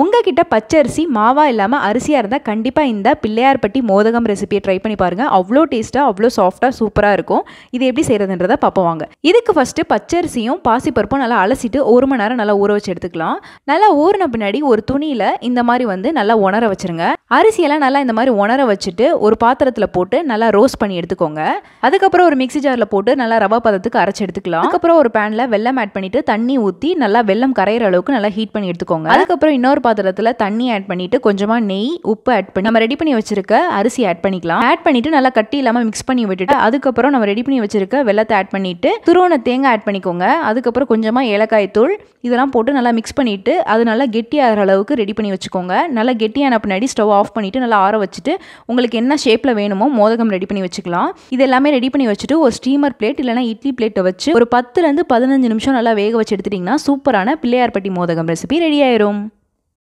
உங்ககிட்ட பச்சரிசி மாவா இல்லாமல் அரிசியாக இருந்தால் கண்டிப்பாக இந்த பிள்ளையார்பட்டி மோதகம் ரெசிபியை ட்ரை பண்ணி பாருங்கள். அவ்வளோ டேஸ்ட்டாக அவ்வளோ சாஃப்டாக சூப்பராக இருக்கும். இது எப்படி செய்கிறதுன்றதை பார்ப்போம் வாங்க. இதுக்கு ஃபஸ்ட்டு பச்சரிசியும் பாசிப்பருப்பும் நல்லா அலசிட்டு 1 மணி நேரம் நல்லா ஊற வச்சு எடுத்துக்கலாம். நல்லா ஊறின பின்னாடி ஒரு துணியில் இந்த மாதிரி நல்லா உணர வச்சுருங்க. அரிசியெல்லாம் நல்லா இந்த மாதிரி உணர வச்சுட்டு ஒரு பாத்திரத்தில் போட்டு நல்லா ரோஸ்ட் பண்ணி எடுத்துக்கோங்க. அதுக்கப்புறம் ஒரு மிக்ஸி ஜாரில் போட்டு நல்லா ரவா பதத்துக்கு அரைச்சி எடுத்துக்கலாம். அதுக்கப்புறம் ஒரு பேனில் வெல்லம் ஆட் பண்ணிவிட்டு தண்ணி ஊற்றி நல்லா வெல்லம் கரையிற அளவுக்கு நல்லா ஹீட் பண்ணி எடுத்துக்கோங்க. அதுக்கப்புறம் இன்னொரு பாத்திரத்தில் தண்ணி ஆட் பண்ணிட்டு கொஞ்சமா நெய் உப்பு ஆட் பண்ணி நம்ம ரெடி பண்ணி வச்சிருக்க அரிசி ஆட் பண்ணிக்கலாம். ஆட் பண்ணிட்டு நல்லா கட்டி இல்லாம மிக்ஸ் பண்ணி விட்டுட்டு அதுக்கப்புறம் நம்ம ரெடி பண்ணி வச்சிருக்க வெல்லத்தை ஆட் பண்ணிட்டு துருவன தேங்காய் ஆட் பண்ணிக்கோங்க. அதுக்கப்புறம் கொஞ்சமா ஏலக்காய் தூள் இதெல்லாம் போட்டு நல்லா மிக்ஸ் பண்ணிட்டு அது நல்லா கெட்டியாகிற அளவுக்கு ரெடி பண்ணி வச்சுக்கோங்க. நல்லா கெட்டியான பின்னாடி ஸ்டவ் ஆஃப் பண்ணிட்டு நல்லா ஆற வச்சுட்டு உங்களுக்கு என்ன ஷேப்ல வேணுமோ மோதகம் ரெடி பண்ணி வச்சுக்கலாம். இது எல்லாமே ரெடி பண்ணி வச்சுட்டு ஒரு ஸ்டீமர் பிளேட் இல்லைனா இட்லி பிளேட்டை வச்சு ஒரு 10 to 15 நிமிஷம் நல்லா வேக வச்சு எடுத்துட்டீங்கன்னா சூப்பரான பிள்ளையார்பட்டி மோதகம் ரெசிபி ரெடி ஆயிரும்.